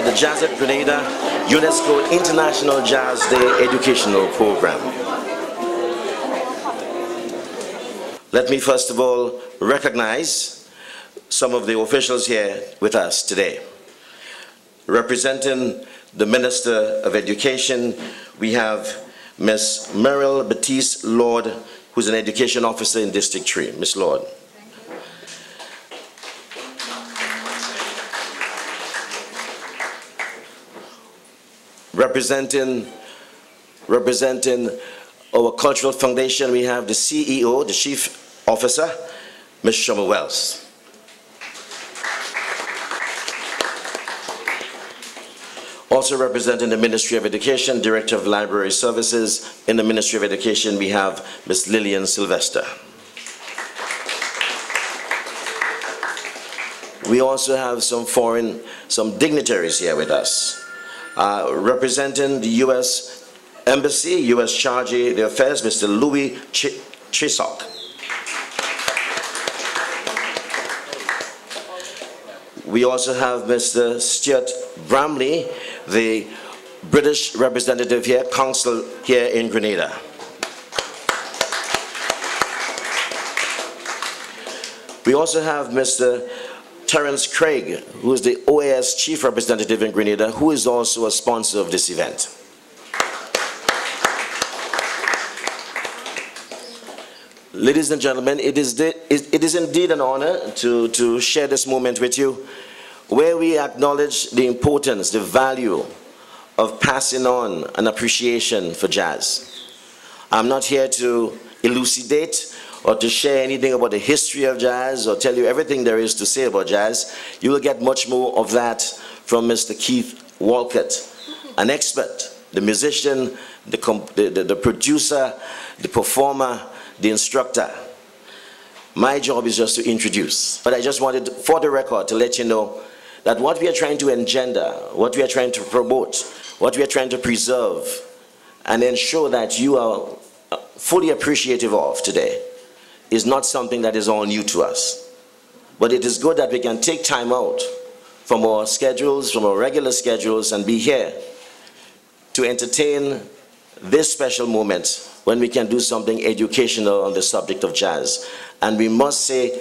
the Jazz at Grenada UNESCO International Jazz Day Educational Program. Let me first of all recognize some of the officials here with us today. Representing the Minister of Education, we have Ms. Merrill Baptiste Lord, who's an Education Officer in District 3. Ms. Lord. Representing our Cultural Foundation, we have the CEO, the Chief Officer, Ms. Shoma Wells. Also representing the Ministry of Education, Director of Library Services. In the Ministry of Education, we have Ms. Lillian Sylvester. We also have some dignitaries here with us. Representing the U.S. Embassy, U.S. Charge d'Affaires, Mr. Louis Chisok. We also have Mr. Stuart Bramley, the British representative here, consul here in Grenada. We also have Mr. Terence Craig, who is the OAS Chief Representative in Grenada, who is also a sponsor of this event. Ladies and gentlemen, it is indeed an honor to share this moment with you, where we acknowledge the importance, the value of passing on an appreciation for jazz. I'm not here to elucidate or to share anything about the history of jazz or tell you everything there is to say about jazz. You will get much more of that from Mr. Keith Walcott, an expert, the musician, the producer, the performer, the instructor. My job is just to introduce. But I just wanted, for the record, to let you know that what we are trying to engender, what we are trying to promote, what we are trying to preserve, and ensure that you are fully appreciative of today, is not something that is all new to us. But it is good that we can take time out from our schedules, from our regular schedules, and be here to entertain this special moment when we can do something educational on the subject of jazz. And we must say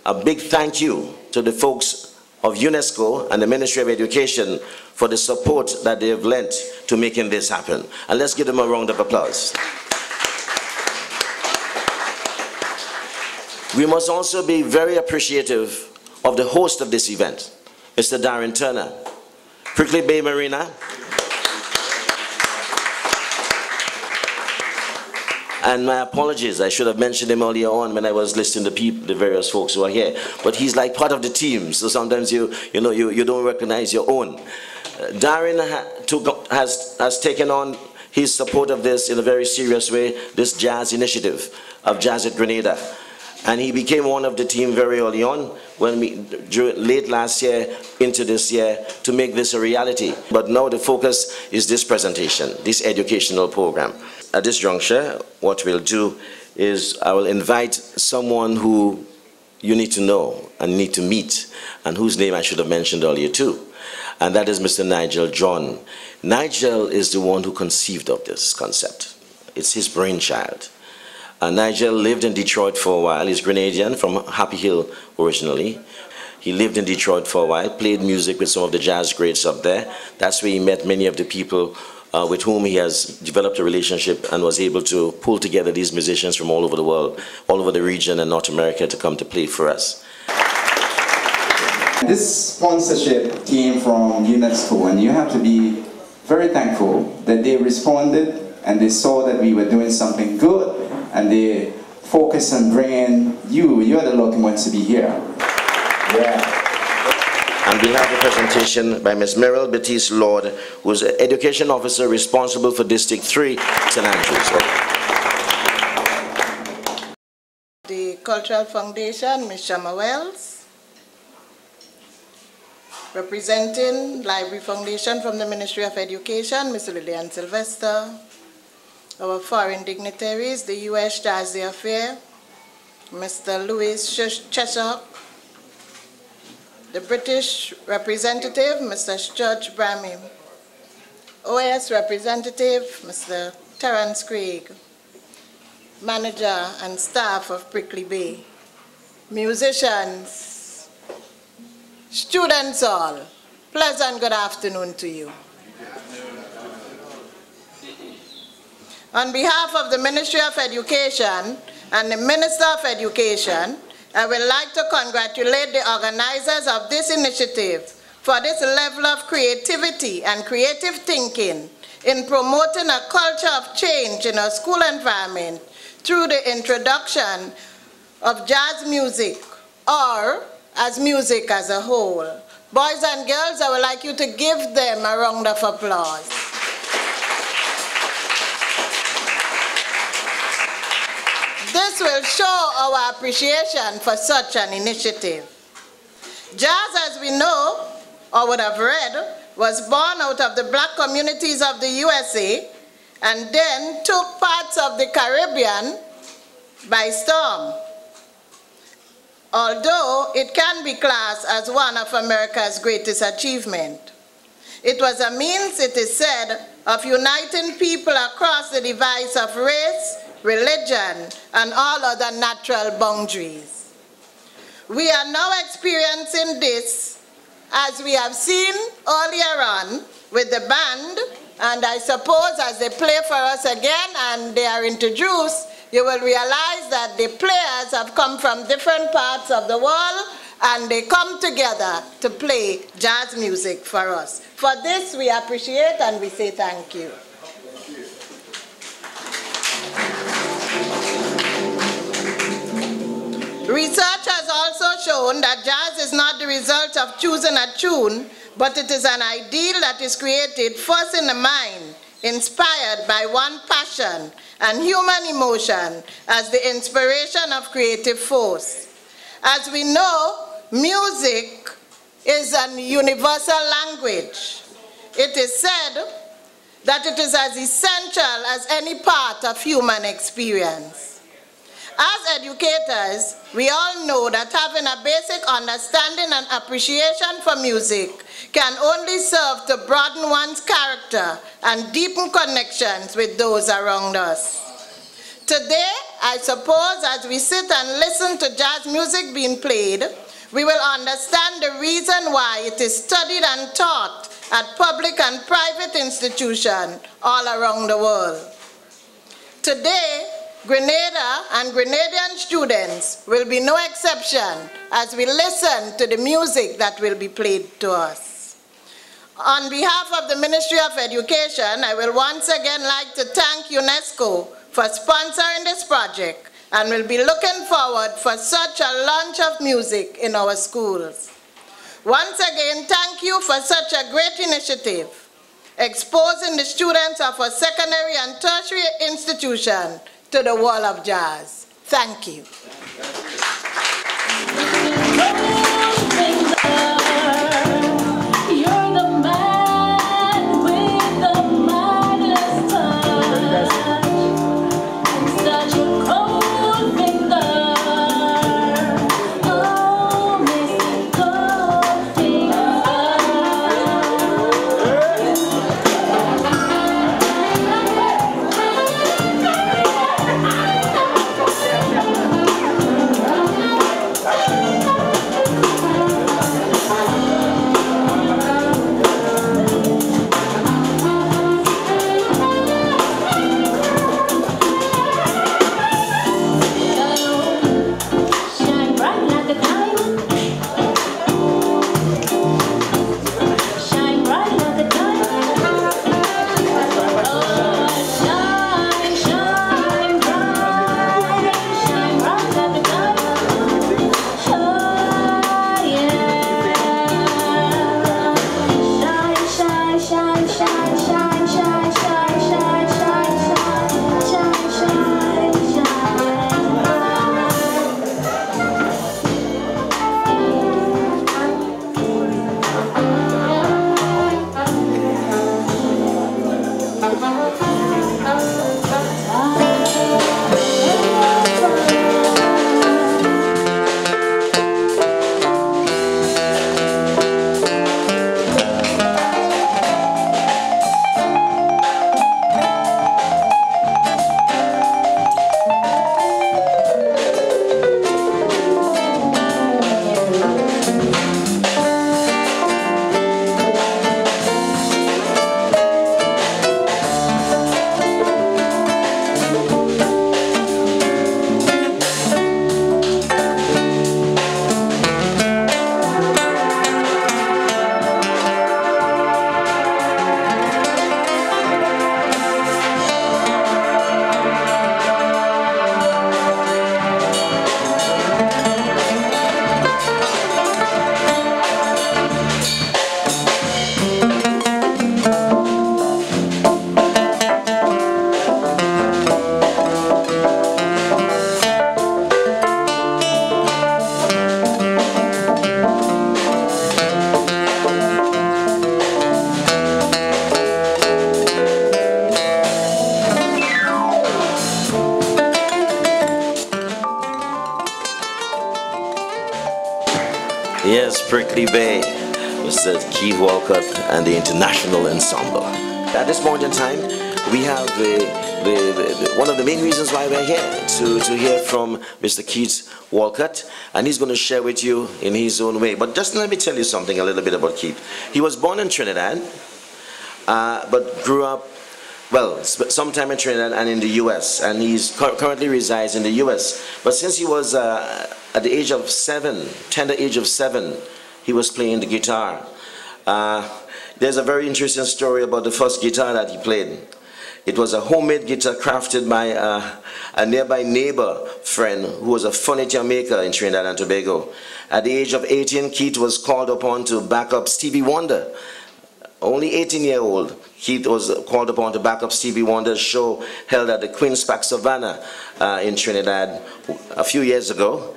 a big thank you to the folks of UNESCO and the Ministry of Education for the support that they have lent to making this happen. And let's give them a round of applause. We must also be very appreciative of the host of this event, Mr. Darren Turner, Prickly Bay Marina, and my apologies, I should have mentioned him earlier on when I was listing the various folks who are here, but he's like part of the team, so sometimes you don't recognize your own. Darren has taken on his support of this in a very serious way, this jazz initiative of Jazz at Grenada. And he became one of the team very early on, when late last year into this year, to make this a reality. But now the focus is this presentation, this educational program. At this juncture, what we'll do is I will invite someone who you need to know and need to meet, and whose name I should have mentioned earlier too. And that is Mr. Nigel John. Nigel is the one who conceived of this concept. It's his brainchild. Nigel lived in Detroit for a while. He's Grenadian from Happy Hill originally. He lived in Detroit for a while, played music with some of the jazz greats up there. That's where he met many of the people with whom he has developed a relationship and was able to pull together these musicians from all over the world, all over the region and North America to come to play for us. This sponsorship came from UNESCO, and you have to be very thankful that they responded and they saw that we were doing something good, and they focus on bringing you're the lucky ones to be here. Yeah. And we have a presentation by Ms. Merrill Baptiste Lord, who is an Education Officer responsible for District 3, St. Andrews. The Cultural Foundation, Ms. Shoma Wells. Representing Library Foundation from the Ministry of Education, Ms. Lillian Sylvester. Our foreign dignitaries, the U.S. Jazz d'Affaires, Mr. Louis Cheshire, the British representative, Mr. Judge Brammy, OAS representative, Mr. Terence Craig, manager and staff of Prickly Bay, musicians, students all, pleasant good afternoon to you. On behalf of the Ministry of Education and the Minister of Education, I would like to congratulate the organizers of this initiative for this level of creativity and creative thinking in promoting a culture of change in our school environment through the introduction of jazz music, or as music as a whole. Boys and girls, I would like you to give them a round of applause. This will show our appreciation for such an initiative. Jazz, as we know, or would have read, was born out of the black communities of the USA and then took parts of the Caribbean by storm. Although it can be classed as one of America's greatest achievements. It was a means, it is said, of uniting people across the divides of race, religion, and all other natural boundaries. We are now experiencing this, as we have seen earlier on with the band, and I suppose as they play for us again and they are introduced, you will realize that the players have come from different parts of the world and they come together to play jazz music for us. For this we appreciate and we say thank you. Research has also shown that jazz is not the result of choosing a tune, but it is an ideal that is created first in the mind, inspired by one passion and human emotion as the inspiration of creative force. As we know, music is a universal language. It is said that it is as essential as any part of human experience. As educators, we all know that having a basic understanding and appreciation for music can only serve to broaden one's character and deepen connections with those around us. Today, I suppose, as we sit and listen to jazz music being played, we will understand the reason why it is studied and taught at public and private institutions all around the world. Today, Grenada and Grenadian students will be no exception as we listen to the music that will be played to us. On behalf of the Ministry of Education, I will once again like to thank UNESCO for sponsoring this project and will be looking forward for such a launch of music in our schools. Once again, thank you for such a great initiative, exposing the students of a secondary and tertiary institution to the world of jazz. Thank you. Yes, Prickly Bay, Mr. Keith Walcott and the International Ensemble. At this point in time, we have one of the main reasons why we're here, to hear from Mr. Keith Walcott, and he's going to share with you in his own way. But just let me tell you something a little bit about Keith. He was born in Trinidad, but grew up, well, sometime in Trinidad and in the U.S., and he's currently resides in the U.S. But since he was at the age of 7, tender age of 7, he was playing the guitar. There's a very interesting story about the first guitar that he played. It was a homemade guitar crafted by a nearby neighbor friend who was a furniture maker in Trinidad and Tobago. At the age of 18, Keith was called upon to back up Stevie Wonder. Only 18-year-old, Keith was called upon to back up Stevie Wonder's show held at the Queen's Park Savannah in Trinidad a few years ago.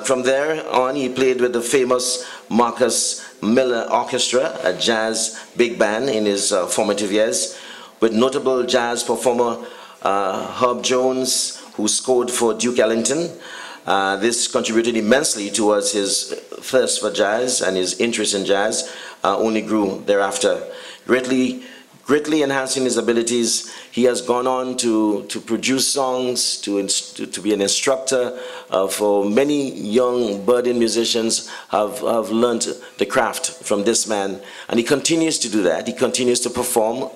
From there on, he played with the famous Marcus Miller Orchestra, a jazz big band in his formative years, with notable jazz performer Herb Jones, who scored for Duke Ellington. This contributed immensely towards his thirst for jazz, and his interest in jazz only grew thereafter. Greatly enhancing his abilities, he has gone on to produce songs, to be an instructor for many young budding musicians have learned the craft from this man, and he continues to do that. He continues to perform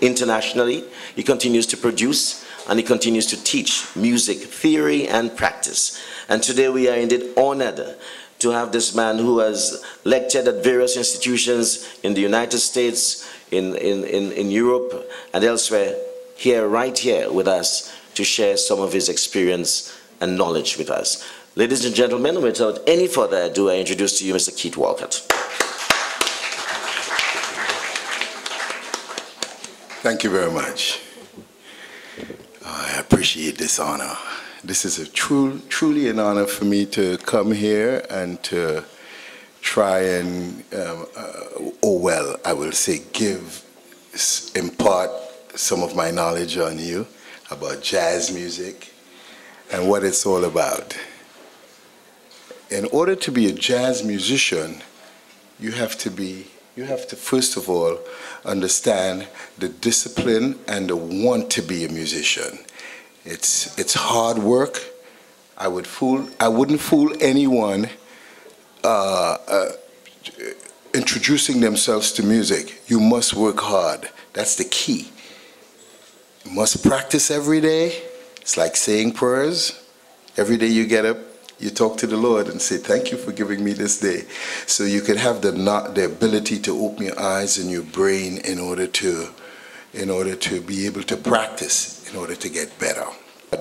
internationally, he continues to produce, and he continues to teach music theory and practice. And today we are indeed honored to have this man who has lectured at various institutions in the United States, in Europe and elsewhere, right here with us to share some of his experience and knowledge with us. Ladies and gentlemen, without any further ado, I introduce to you Mr. Keith Walcott. Thank you very much. I appreciate this honor. This is truly an honor for me to come here and to try and, I will say, impart some of my knowledge on you about jazz music and what it's all about. In order to be a jazz musician, you have to first of all understand the discipline and the want to be a musician. It's hard work. I wouldn't fool anyone introducing themselves to music. You must work hard. That's the key. You must practice every day. It's like saying prayers. Every day you get up, you talk to the Lord and say, thank you for giving me this day. So you can have the ability to open your eyes and your brain in order to be able to practice, in order to get better.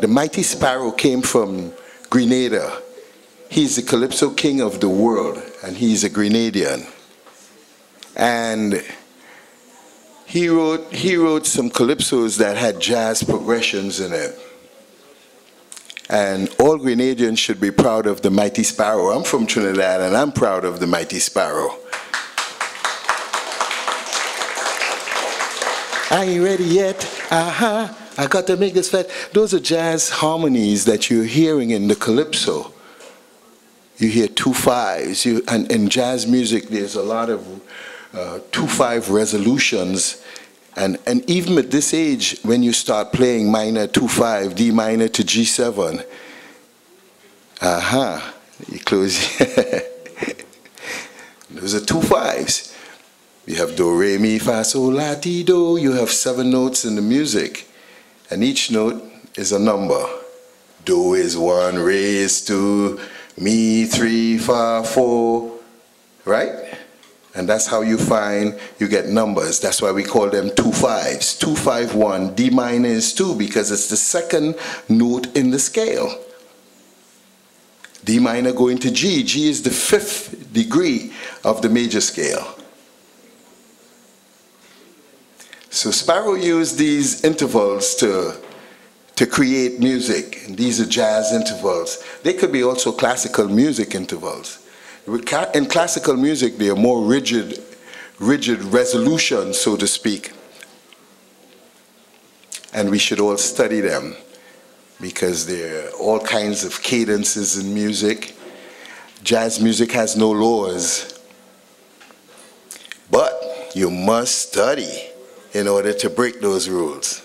The Mighty Sparrow came from Grenada. He's the Calypso king of the world, and he's a Grenadian. And he wrote some calypsos that had jazz progressions in it. And all Grenadians should be proud of the Mighty Sparrow. I'm from Trinidad, and I'm proud of the Mighty Sparrow. I ain't ready yet. I got to make this fat. Those are jazz harmonies that you're hearing in the calypso. You hear 2/5s. And in jazz music, there's a lot of 2/5 resolutions. And even at this age, when you start playing minor 2/5, D minor to G7, you close. Those are 2/5s. You have do, re, mi, fa, sol, la, ti, do. You have 7 notes in the music, and each note is a number. Do is 1, re is 2, mi 3, fa 4, right? And that's how you get numbers. That's why we call them 2/5s. 2, 5, 1. D minor is 2 because it's the second note in the scale. D minor going to G. G is the 5th degree of the major scale. So Sparrow used these intervals to create music. And these are jazz intervals. They could be also classical music intervals. In classical music, they are more rigid resolutions, so to speak. And we should all study them because there are all kinds of cadences in music. jazz music has no laws. But you must study in order to break those rules.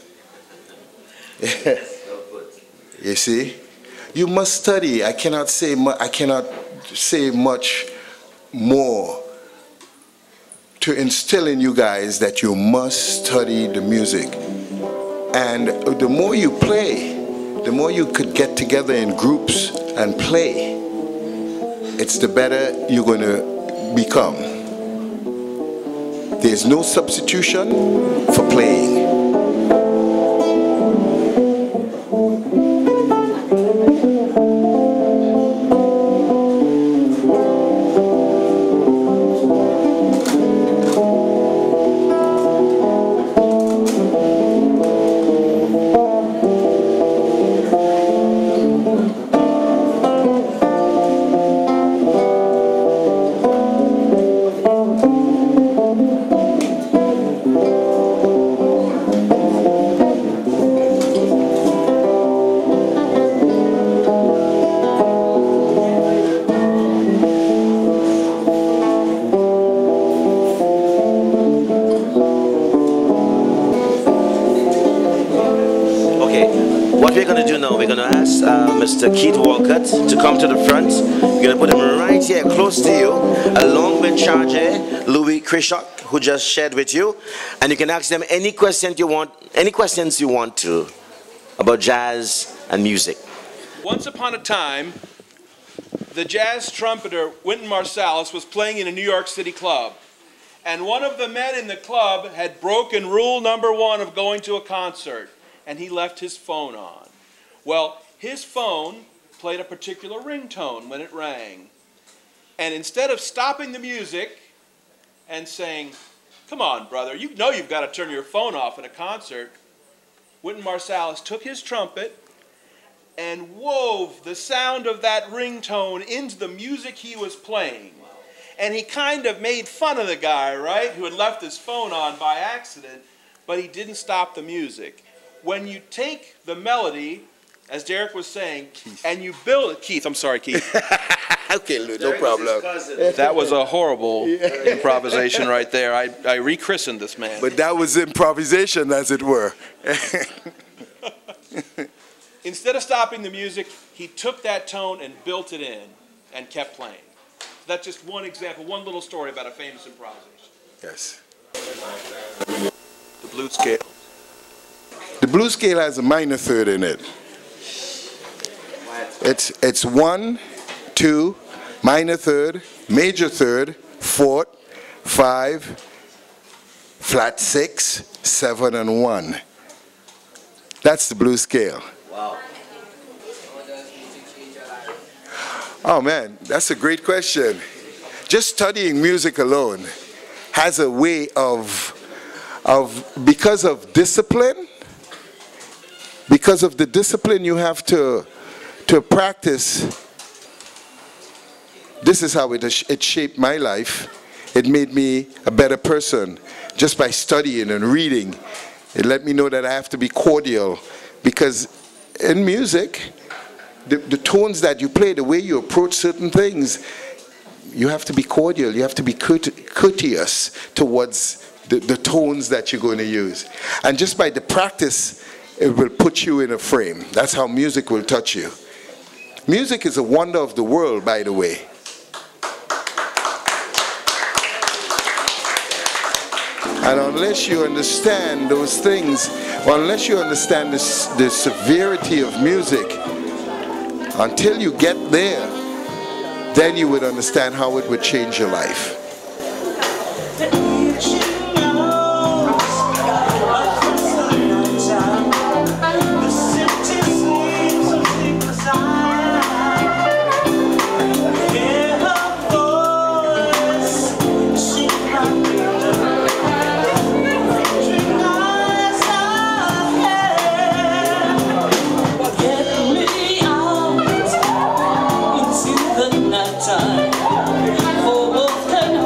You see? You must study. I cannot say much more to instill in you guys that you must study the music. And the more you play, the more you could get together in groups and play, it's the better you're going to become. There's no substitution for playing. What we're going to do now, we're going to ask Mr. Keith Walcott to come to the front. We're going to put him right here close to you, along with Charge Louis Krishok, who just shared with you. And you can ask them any questions you want to about jazz and music. Once upon a time, the jazz trumpeter Wynton Marsalis was playing in a New York City club. And one of the men in the club had broken rule number 1 of going to a concert. And he left his phone on. Well, his phone played a particular ringtone when it rang. And instead of stopping the music and saying, "Come on, brother, you know you've got to turn your phone off at a concert," Wynton Marsalis took his trumpet and wove the sound of that ringtone into the music he was playing. And he kind of made fun of the guy, right, who had left his phone on by accident, but he didn't stop the music. When you take the melody, as Derek was saying, and you build it, Keith, I'm sorry, Keith. Okay, Lou, no problem. That was a horrible improvisation right there. I rechristened this man. But that was improvisation, as it were. Instead of stopping the music, he took that tone and built it in and kept playing. So that's just one example, one little story about a famous improvisation. Yes. The blues scale. The blues scale has a minor third in it. It's 1, 2, minor third, major third, 4, 5, flat 6, 7, and 1. That's the blues scale. Wow. Oh man, that's a great question. Just studying music alone has a way of because of discipline. Because of the discipline you have to practice, this is how it shaped my life. It made me a better person just by studying and reading. It let me know that I have to be cordial, because in music, the tones that you play, the way you approach certain things, you have to be cordial, you have to be courteous towards the tones that you're going to use. And just by the practice, it will put you in a frame. That's how music will touch you. Music is a wonder of the world, by the way. And unless you understand those things, or unless you understand the severity of music, until you get there, then you would understand how it would change your life. Time for both can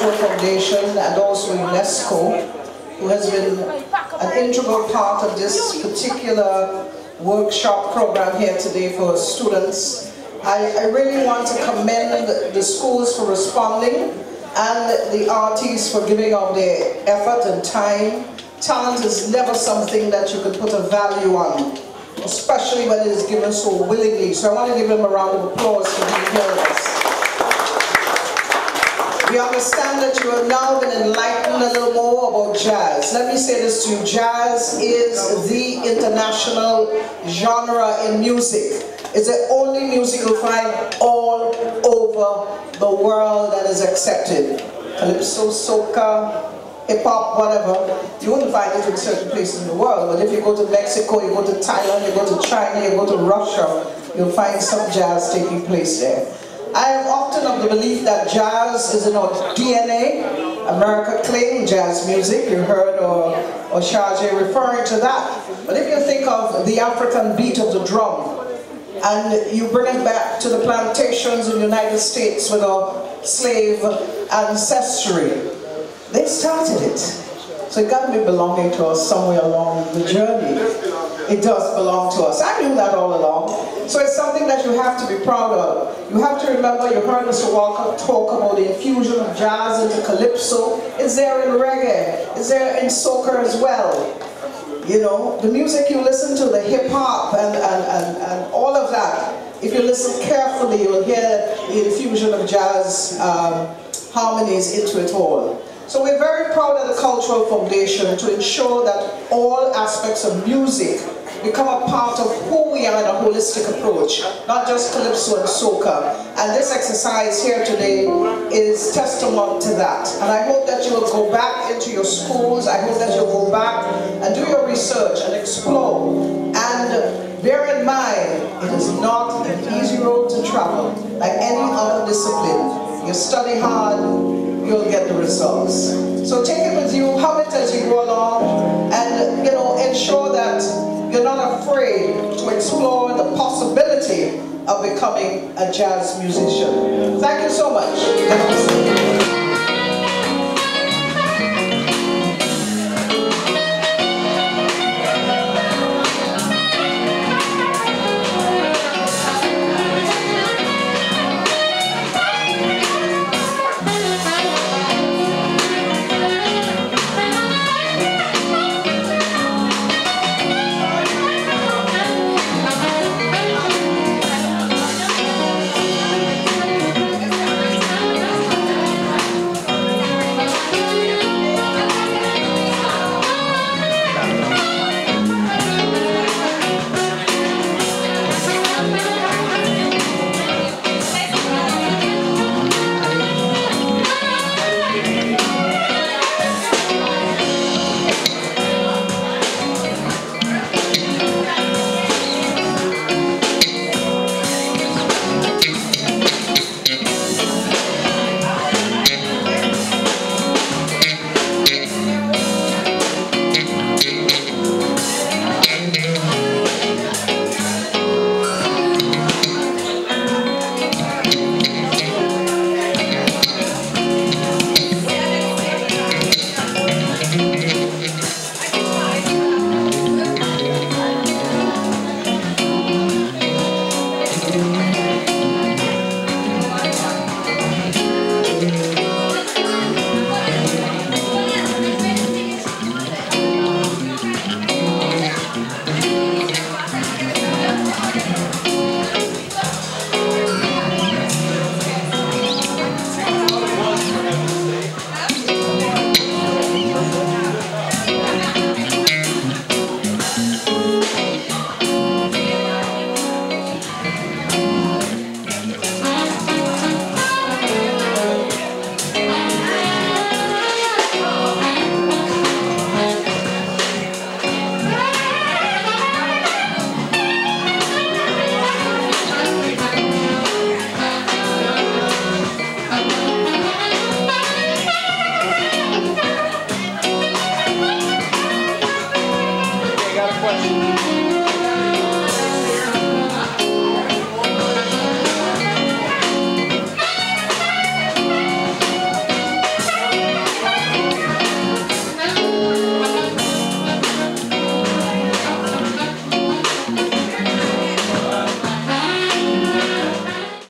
Cultural Foundation and also UNESCO, who has been an integral part of this particular workshop program here today for students. I really want to commend the schools for responding and the artists for giving of their effort and time. Talent is never something that you can put a value on, especially when it is given so willingly. So I want to give them a round of applause for being here with us. We understand that you have now been enlightened a little more about jazz. Let me say this to you. Jazz is the international genre in music. It's the only music you'll find all over the world that is accepted. Calypso, soca, hip-hop, whatever. You wouldn't find it in certain places in the world, but if you go to Mexico, you go to Thailand, you go to China, you go to Russia, you'll find some jazz taking place there. I am often of the belief that jazz is in our DNA. America claimed jazz music. You heard or Sharjah referring to that. But if you think of the African beat of the drum, and you bring it back to the plantations in the United States with our slave ancestry, they started it. So it got to be belonging to us somewhere along the journey. It does belong to us. I knew that all along. So it's something that you have to be proud of. You have to remember, you heard Mr. Walker talk about the infusion of jazz into calypso. It's there in reggae. It's there in soca as well. You know, the music you listen to, the hip-hop and all of that, if you listen carefully, you will hear the infusion of jazz harmonies into it all. So we're very proud of the Cultural Foundation to ensure that all aspects of music become a part of who we are in a holistic approach, not just calypso and soca. And this exercise here today is testament to that. And I hope that you will go back into your schools. I hope that you'll go back and do your research and explore. And bear in mind, it is not an easy road to travel. Like any other discipline, you study hard, you'll get the results. So take it with you, hum it as you go along, and ensure that you're not afraid to explore the possibility of becoming a jazz musician. Thank you so much.